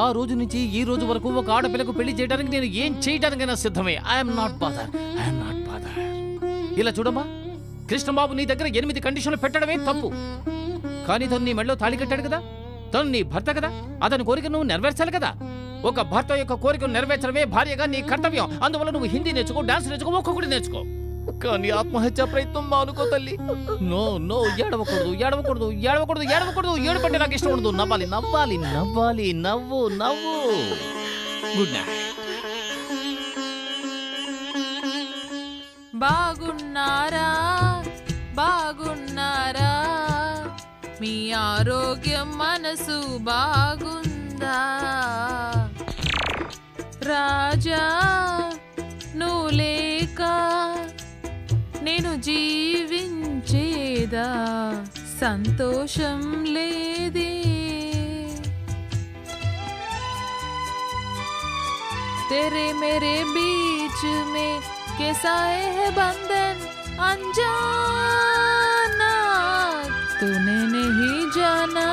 ఆ రోజు నుంచి ఈ రోజు వరకు ఒక ఆడపిల్లకు పెళ్లి చేయడానికి నేను ఏం చేయడానికైనా సిద్ధమే. I'm not bother. ఇలా చూడమ్మా, కృష్ణబాబు నీ దగ్గర 8 కండిషన్లు పెట్టడమే తప్పు. కానీ తను నీ మెడలో తాళి కట్టాడు కదా, తను నీ భర్త కదా, అతని కోరిక నువ్వు నెరవేర్చాలి కదా. ఒక భర్త యొక్క కోరికను నెరవేర్చడమే భార్యగా నీ కర్తవ్యం. అందువల్ల నువ్వు హిందీ నేర్చుకో, డాన్స్ నేర్చుకో, ఒక్కొక్కటి నేర్చుకో. కానీ ఆత్మహత్య ప్రయత్నం మానుకో తల్లి. No no, ఏడవకూడదు, ఏడవకూడదు, ఏడవకూడదు, ఏడవకూడదు. ఏడుపంటే నాకు ఇష్టం ఉండదు. నవ్వాలి, నవ్వాలి, నవ్వాలి, నవ్వు నవ్వు. Good night. బాగున్నారా, బాగున్నారా, మీ ఆరోగ్యం మనసు బాగుందా? రాజా నువ్వు లేక నేను జీవించేదా, సంతోషం లేదే. तेरे मेरे बीच में कैसा है बंधन अनजाना, तूने नहीं जाना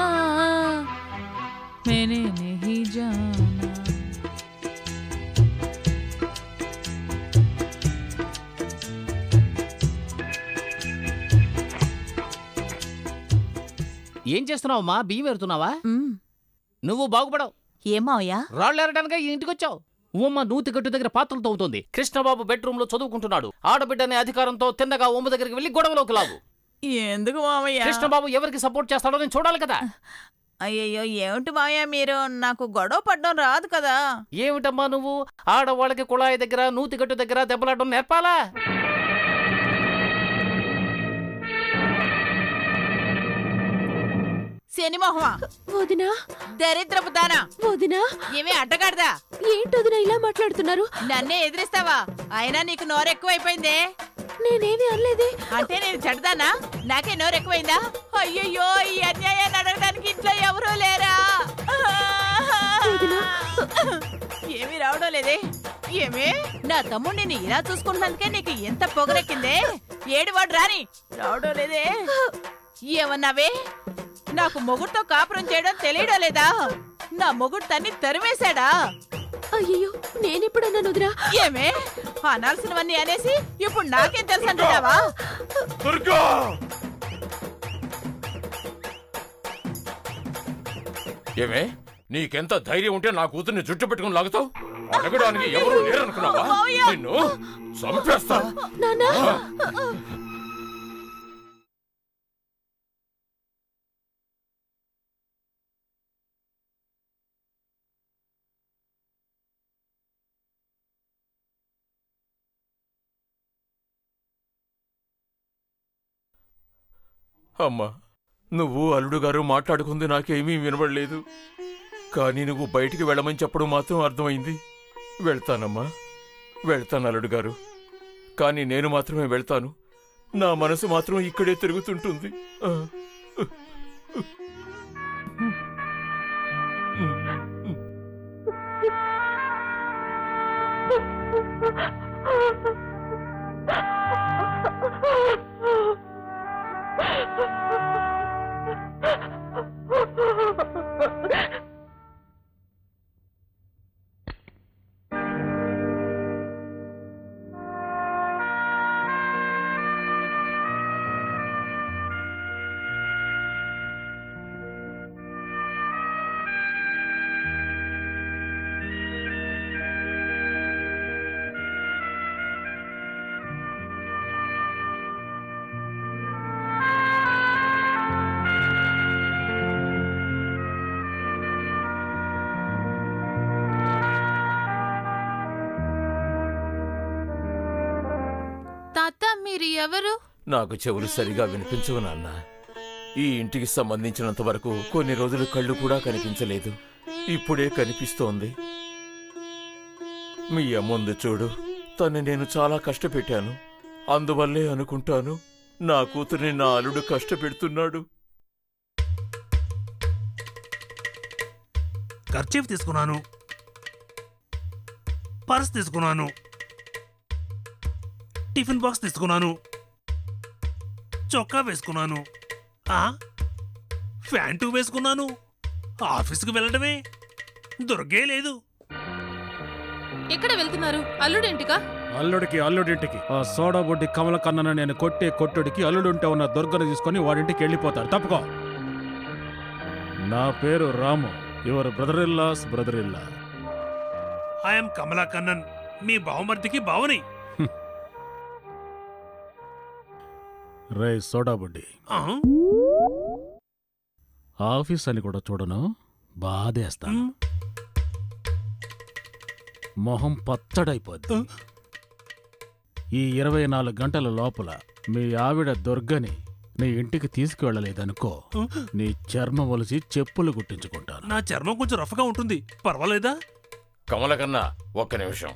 मैंने नहीं जाना. ఏం చేస్తున్నావమ్మా? బియ్యం ఎరుతున్నావా? నువ్వు బాగుపడవు. ఏమావయ్యా? రాళ్ళేరడానికి ఈ ఇంటికి వచ్చావు. ఉమ్మ నూతిగట్టు దగ్గర పాత్రలు తవ్వుతోంది. కృష్ణబాబు బెడ్రూమ్ లో చదువుకుంటున్నాడు. ఆడబిడ్డనే అధికారంతో తిన్నగా ఉమ్మ దగ్గరికి వెళ్లి గొడవలోకి లాగు. ఎందుకు మావయ్య? కృష్ణబాబు ఎవరికి సపోర్ట్ చేస్తాడో నేను చూడాలి కదా. అయ్యయ్యో, ఏమిటి మావయ్య మీరు? నాకు గొడవ పడ్డం రాదు కదా. ఏమిటమ్మా నువ్వు? ఆడవాళ్ళకి కుళాయి దగ్గర నూతిగట్టు దగ్గర దెబ్బలాడడం నేర్పాలా? శనిమోహమా, వదినా, దరిద్రపు దానా, వదినా, ఏమే అడ్డగాడదా? ఏంటొదినా ఇలా మాట్లాడుతున్నారు? నన్నే ఎదిరిస్తావా? అయినా నీకు నోరెక్కువైపోయిందే. నేనేమి అనలేదే. అంటే నేను చెడ్దానా? నాకే నోరెక్కువైందా? అయ్యయ్యో, ఈ అన్యాయాన్ని అడగడానికి ఇంట్లో ఎవరూ లేరా? ఏమీ రావడం లేదే. ఏమే, నా తమ్ముడిని ఇలా చూసుకుంటున్నందుకే నీకు ఎంత పొగరెక్కిందే? ఏడువాడు రాని రావడం లేదే. ఏమన్నావే? నాకు మొగుడుతో కాపురం చేయడం తెలియడం లేదా? నా మొగుడు తన్ని తరిమేశాడా? అయ్యో, నేనెప్పుడన్నా వదినా? ఏమే, అనాల్సినవన్నీ అనేసి ఇప్పుడు నాకేం తెలుసు అంటున్నావా? ఏమే, నీకెంత ధైర్యం ఉంటే నా కూతుర్ని జుట్టు పెట్టుకుని లాగుతావు? అడగడానికి ఎవరు లేరనుకున్నావా? నిన్ను చంపేస్తా. అమ్మా, నువ్వు అల్లుడు గారు మాట్లాడుకుంది నాకేమీ వినబడలేదు. కానీ నువ్వు బయటికి వెళ్ళమని చెప్పడం మాత్రం అర్థమైంది. వెళ్తానమ్మా, వెళ్తాను అల్లుడు గారు. కానీ నేను మాత్రమే వెళ్తాను. నా మనసు మాత్రం ఇక్కడే తిరుగుతుంటుంది. తాత, మీరు ఎవరు? నాకు చెవులు సరిగా వినిపించవు నాన్న. ఈ ఇంటికి సంబంధించినంత వరకు కొన్ని రోజులు కళ్ళు కూడా కనిపించలేదు. ఇప్పుడే కనిపిస్తోంది. మీ అమ్ముందు చూడు, తను నేను చాలా కష్టపెట్టాను. అందువల్లే అనుకుంటాను నా కూతుర్ని నా అల్లుడు కష్టపెడుతున్నాడు. ఖర్చీఫ్ తీసుకున్నాను, పర్స్ తీసుకున్నాను, టిఫిన్ బాక్స్ తీసుకున్నాను, చొక్కా వేసుకున్నాను, ప్యాంటు వేసుకున్నాను, ఆఫీసుకు వెళ్ళడమే. దుర్గే లేదు. ఎక్కడ వెళ్తున్నారు? అల్లుడింటికా? అల్లుడింటికి. ఆ సోడా బుడ్డి కమల కన్నను నేను కొట్టే కొట్టుడికి అల్లుడుంటే ఉన్న దుర్గను తీసుకొని వాడింటికి వెళ్ళిపోతారు. తప్పుకో. నా పేరు రాము. యువర్ బ్రదర్ ఇల్లా. ఐఎమ్ కమలా కన్నన్, మీ బావమర్దికి బావని. రే సోడా బుడ్డి, ఆఫీస్ అని కూడా చూడను, బాధేస్తాను. మొహం పచ్చడైపోద్ది. ఈ 24 గంటల లోపల మీ ఆవిడ దుర్గని నీ ఇంటికి తీసుకువెళ్ళలేదనుకో, నీ చర్మం ఒలిసి చెప్పులు కుట్టించుకుంటాను. నా చర్మం కొంచెం రఫ్గా ఉంటుంది, పర్వాలేదా? కమల కన్నా ఒక్క నిమిషం.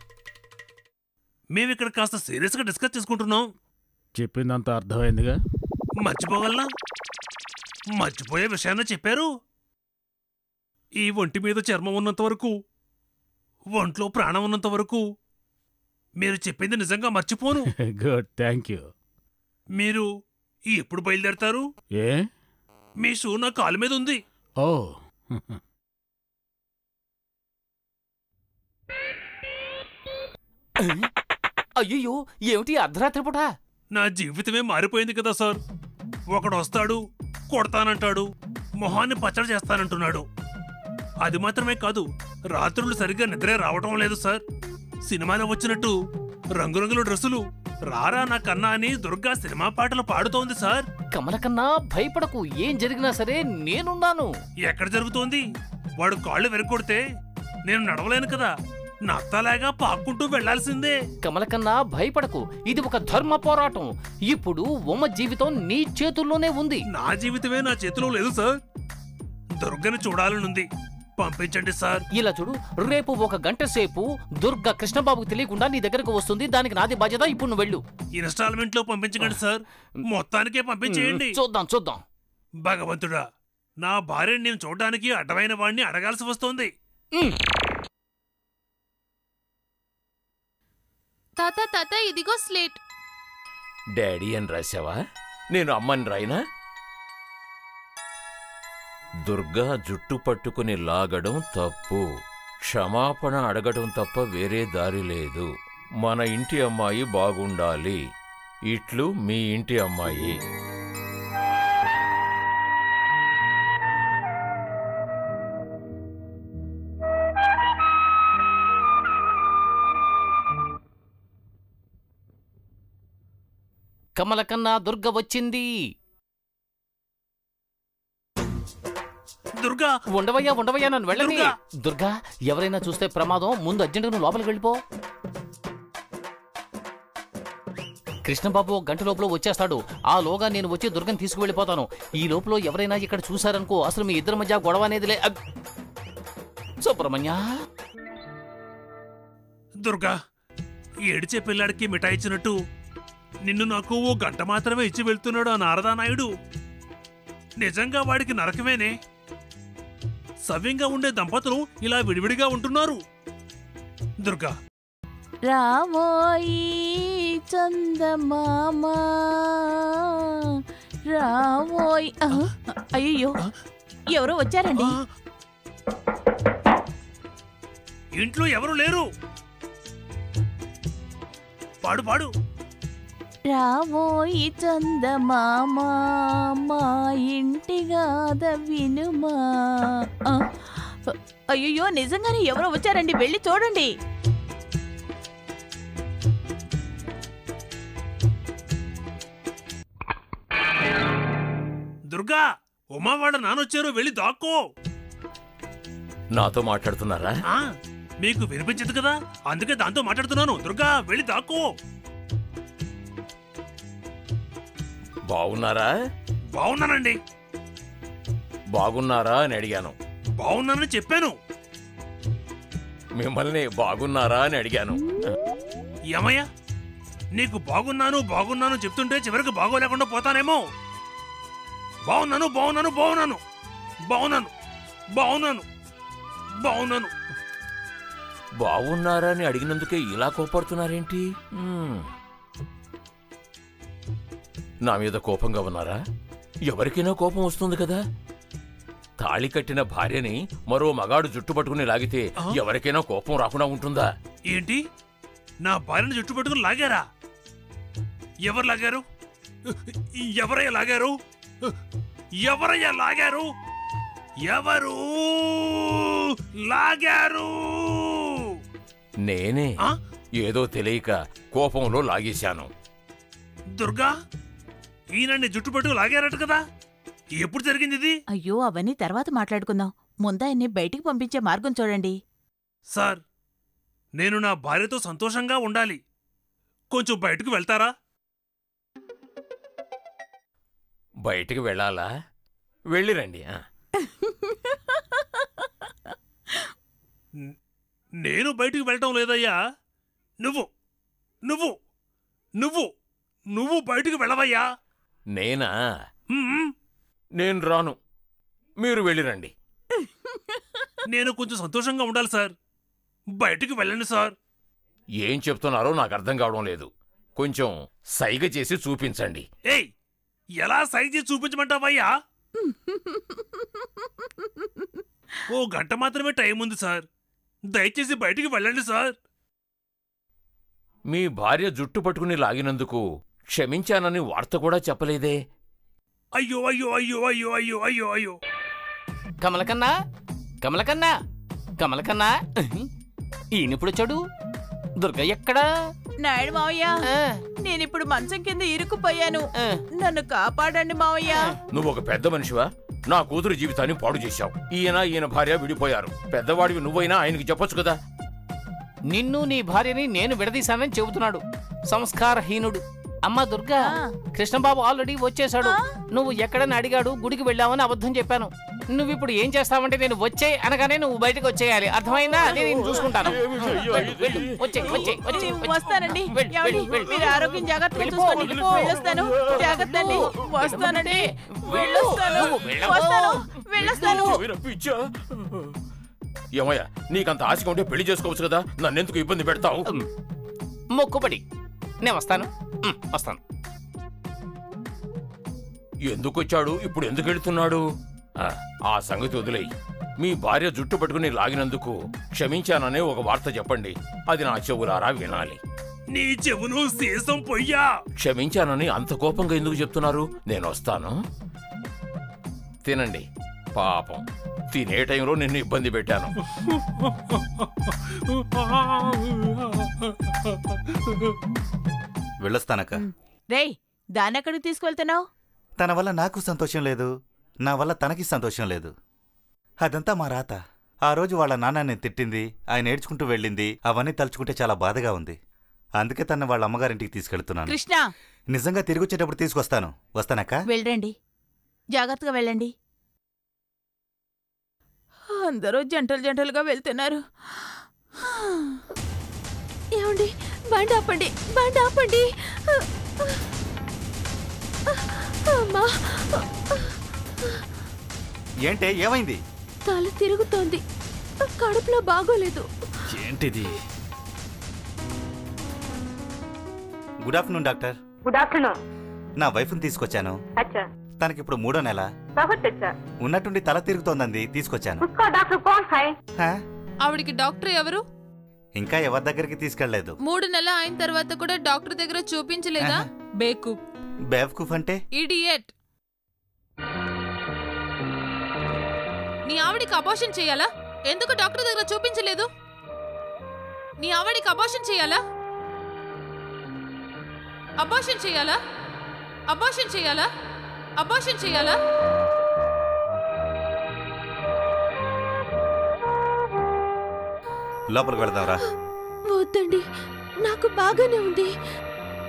మేమిక్కడ కాస్త సీరియస్గా డిస్కస్ చేసుకుంటున్నాం. చెప్పిందంతా అర్థమైందిగా? మర్చిపోగలనా? మర్చిపోయే విషయాన్ని చెప్పారు. ఈ ఒంటి మీద చర్మం ఉన్నంత వరకు, ఒంట్లో ప్రాణం ఉన్నంత వరకు మీరు చెప్పింది నిజంగా మర్చిపోను. Good, thank you. మీరు ఎప్పుడు బయలుదేరతారు? ఏ? మీ షూ నా కాలు మీద ఉంది. ఓ, అయ్యో, ఏమిటి అర్ధరాత్రి పూట? నా జీవితమే మారిపోయింది కదా సార్. ఒకడు వస్తాడు, కొడతానంటాడు, మొహాన్ని పచ్చడి చేస్తానంటున్నాడు. అది మాత్రమే కాదు, రాత్రులు సరిగ్గా నిద్రే రావటం లేదు సార్. సినిమాలో వచ్చినట్టు రంగురంగుల డ్రెస్సులు, రారా నా కన్నా అని దుర్గా సినిమా పాటలు పాడుతోంది సార్. కమల కన్నా భయపడకు, ఏం జరిగినా సరే నేనున్నాను. ఎక్కడ జరుగుతోంది? వాడు కాళ్ళు వెరగొడితే నేను నడవలేను కదా, నత్తలాగా పాక్కుంటూ వెళ్లాల్సిందే. కమల కన్నా భయపడకు, ఇది ఒక ధర్మ పోరాటం. ఇప్పుడు ఉమ జీవితం నీ చేతుల్లోనే ఉంది. నా జీవితమే నా చేతిలో లేదు సార్. దుర్గని చూడాలనుంది, పంపించండి సార్. ఇలా చూడు, రేపు 1 గంట సేపు దుర్గ కృష్ణబాబుకి తెలియకుండా నీ దగ్గరకు వస్తుంది. దానికి నాది బాధ్యత. ఇప్పుడు నువ్వు వెళ్ళు. ఇన్స్టాల్మెంట్ లో పంపించండి సార్, మొత్తానికే పంపించేయండి. చూద్దాం. భగవంతుడా, నా భార్యని నేను చూడడానికి అడ్డమైన వాడిని అడగాల్సి వస్తోంది. తాత ఇదిగో స్లేట్. డాడీ అని రాసావా? నేను అమ్మని రాయినా? దుర్గా జుట్టు పట్టుకుని లాగడం తప్పు, క్షమాపణ అడగడం తప్ప వేరే దారి లేదు. మన ఇంటి అమ్మాయి బాగుండాలి. ఇట్లు మీ ఇంటి అమ్మాయి. కమల కన్నా దుర్గ వచ్చింది. దుర్గా, ఉండవయ్యా నన్ను వెళ్ళండి. దుర్గా, ఎవరైనా చూస్తే ప్రమాదం. ముందు అర్జెంటుగా లోపలికి వెళ్ళిపో. కృష్ణబాబు 1 గంట లోపల వచ్చేస్తాడు. ఆ లోగా నేను వచ్చి దుర్గని తీసుకువెళ్ళిపోతాను. ఈ లోపల ఎవరైనా ఇక్కడ చూశారనుకో, అసలు మీ ఇద్దరి మధ్య గొడవ అనేదిలే. సుబ్రహ్మణ్య, దుర్గా, ఏడిచే పిల్లాడికి మిఠాయి ఇచ్చినట్టు నిన్ను నాకు 1 గంట మాత్రమే ఇచ్చి వెళ్తున్నాడు ఆ నారదానాయుడు. నిజంగా వాడికి నరకమేనే. సవ్యంగా ఉండే దంపతులు ఇలా విడివిడిగా ఉంటున్నారు. దుర్గా, రామోయి చందమామ రామోయ్. అయ్యో, ఎవరో వచ్చారండి. ఇంట్లో ఎవరు లేరు. పాడు. రామోయి చందమామ మా ఇంటి గాథ వినుమా. అయ్యో, నిజంగానే ఎవరో వచ్చారండి, వెళ్ళి చూడండి. దుర్గా, ఉమా వాళ్ళ నానొచ్చారు, వెళ్ళి దాక్కో. నాతో మాట్లాడుతున్నారా? మీకు వినిపించదు కదా, అందుకే దాంతో మాట్లాడుతున్నాను. దుర్గా, వెళ్ళి దాక్కో. బాగున్నారా? బాగున్నానండి. బాగున్నారా అని అడిగాను. బాగున్నానని చెప్పాను. మిమ్మల్ని బాగున్నారా అని అడిగాను. ఏమయ్యా, నీకు బాగున్నాను చెప్తుంటే చివరికి బాగోలేకుండా పోతానేమో. బాగున్నాను. బాగున్నారా అని అడిగినందుకే ఇలా కోపడుతున్నారేంటి? నా మీద కోపంగా ఉన్నారా? ఎవరికైనా కోపం వస్తుంది కదా. తాళి కట్టిన భార్యని మరో మగాడు జుట్టు పట్టుకుని లాగితే ఎవరికైనా కోపం రాకుండా ఉంటుందా? ఏంటి, నా భార్యను జుట్టు పట్టుకుని లాగారా? ఎవరు లాగారు? ఎవరయ్యా లాగారు? ఎవరయ్యా లాగారు? ఎవరు లాగారు? నేనే. ఏదో తెలియక కోపంలో లాగేశాను. దుర్గా, ఈయన జుట్టు పట్టుకు లాగారట కదా, ఎప్పుడు జరిగింది ఇది? అయ్యో, అవన్నీ తర్వాత మాట్లాడుకుందాం. ముందాయన్ని బయటికి పంపించే మార్గం చూడండి. సార్, నేను నా భార్యతో సంతోషంగా ఉండాలి. కొంచెం బయటకు వెళ్తారా? బయటికి వెళ్ళాలా? వెళ్ళిరండి. నేను బయటికి వెళ్ళటం లేదయ్యా. నువ్వు నువ్వు నువ్వు నువ్వు బయటికి వెళ్ళవయ్యా. నేనా? నేను రాను, మీరు వెళ్ళిరండి. నేను కొంచెం సంతోషంగా ఉండాలి సార్. బయటికి వెళ్ళండి సార్. ఏం చెప్తున్నారో నాకు అర్థం కావడం లేదు. కొంచెం సైగ చేసి చూపించండి. ఏయ్, ఎలా సైజ్ చేసి చూపించమంటావయ్యా? ఓ గంట మాత్రమే టైం ఉంది సార్. దయచేసి బయటికి వెళ్ళండి సార్. మీ భార్య జుట్టు పట్టుకుని లాగినందుకు క్షమించానని వార్త కూడా చెప్పలేదే. అయ్యో అయ్యో అయ్యో అయ్యో అయ్యో అయ్యో అయ్యో. కమలకన్నా, కమలకన్నా, కమలకన్నా, ఈయనప్పుడు వచ్చాడు. దుర్గ ఎక్కడా? నాయుడు మావయ్య, నేనిప్పుడు మంచం కింద ఇరుక్కుపోయాను. నన్ను కాపాడండి మావయ్య. నువ్వు ఒక పెద్ద మనిషివా? నా కూతురు జీవితాన్ని పాడు చేశావు. ఈయన భార్య విడిపోయారు. పెద్దవాడివి నువ్వైనా ఆయనకి చెప్పొచ్చు కదా. నిన్ను నీ భార్యని నేను విడదీశానని చెబుతున్నాడు సంస్కారహీనుడు. అమ్మా దుర్గా, కృష్ణబాబు ఆల్రెడీ వచ్చేశాడు. నువ్వు ఎక్కడని అడిగాడు, గుడికి వెళ్ళావని అబద్ధం చెప్పాను. నువ్విప్పుడు ఏం చేస్తావంటే నేను వచ్చే అనగానే నువ్వు బయటకు వచ్చేయాలి. అర్థమైందా? నేను చూసుకుంటాను. వస్తానండి. మీరు ఆరోగ్యం జాగ్రత్తగా చూసుకోండి. వెళ్ళొస్తాను. జాగ్రత్త అండి. వస్తానండి. వెళ్ళొస్తాను. ఏమయ్యా, నీకంత ఆశగా ఉంటే పెళ్లి చేసుకోవచ్చు కదా, నన్నెందుకు ఇబ్బంది పెడతావు? మొక్కుబడి. నేను వస్తాను. ఎందుకు వచ్చాడు? ఇప్పుడు ఎందుకు వెళుతున్నాడు? ఆ సంగతి వదిలేయి. మీ భార్య జుట్టు పట్టుకుని లాగినందుకు క్షమించాననే ఒక వార్త చెప్పండి. అది నా చెవులారా వినాలి. నీ చెవులు సీసం పొయ్యా. క్షమించానని అంత కోపంగా ఎందుకు చెప్తున్నారు? నేను వస్తాను. తినండి. పాపం, తినే టైంలో నిన్ను ఇబ్బంది పెట్టాను. వెళ్ళొస్తానక్క. రేయ్, దాన్నెక్కడికి తీసుకువెళ్తున్నావు? తన వల్ల నాకు సంతోషం లేదు, నా వల్ల తనకి సంతోషం లేదు. అదంతా మా రాత. ఆ రోజు వాళ్ళ నాన్న నేను తిట్టింది, ఆయన ఏడ్చుకుంటూ వెళ్ళింది, అవన్నీ తలుచుకుంటే చాలా బాధగా ఉంది. అందుకే తన వాళ్ళ అమ్మగారింటికి తీసుకెళ్తున్నాను. కృష్ణ, నిజంగా తిరిగి వచ్చేటప్పుడు తీసుకొస్తాను. వస్తానక్క. వెళ్ళండి. జాగ్రత్తగా వెళ్ళండి. అందరూ జంటలుగా వెళ్తున్నారు. ఏమండి, బండి ఆపండి, బండి ఆపండి. అమ్మా, ఏంటే, ఏమైంది? తల తిరుగుతోంది, కడుపులో బాగోలేదు. ఏంటిది? Good afternoon doctor. Good afternoon. నా వైఫ్ని తీసుకొచ్చాను. అచ్చా, తనకిప్పుడు 3వ నెల. बहुत अच्छा. ఉన్నట్టుండి తల తిరుగుతోందంది, తీసుకొచ్చాను. उसका डॉक्टर कौन है? ఆవిడికి డాక్టర్ ఎవరు? ఇంకా ఎవరి దగ్గరికి తీసుకెళ్లలేదు. 3 నెలలు అయిన తర్వాత కూడా డాక్టర్ దగ్గర చూపించలేదా? బేకూఫ్. బేవకూఫ్ అంటే? ఇడియట్. నీ ఆవిడికి అబార్షన్ చేయాలా? ఎందుకు డాక్టర్ దగ్గర చూపించలేదు? నీ ఆవిడికి అబార్షన్ చేయాలా? అబార్షన్ చేయాలా? అబార్షన్ చేయాలా? అబార్షన్ చేయాలా? లోపలికి వెళదాంరా. వద్దండి, నాకు బాగానే ఉంది.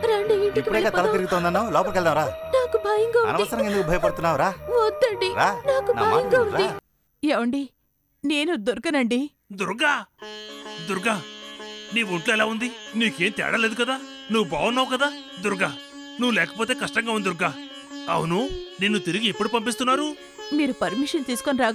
రండి, ఇంటికి ఇప్పుడే తల వెళ్ళిపోదాం. తిరుగుతోందన్నావు, లోపలికి వెళ్దాంరా. నాకు భయంగా ఉంది. అనవసరంగా ఎందుకు భయపడుతున్నావురా? వద్దండి, రా, నాకు నా మాట భయంగా ఉంది. వినురా. ఏమండి, నేను దొరకనండి. దుర్గా, దుర్గా, నీ ఒంట్లో ఎలా ఉంది? నీకేం తేడా లేదు కదా? నువ్వు బాగున్నావు కదా? దుర్గా, నువ్వు లేకపోతే కష్టంగా ఉంది దుర్గా. అవును, నిన్ను తిరిగి ఎప్పుడు పంపిస్తున్నారు? మీరు పర్మిషన్ తీసుకొని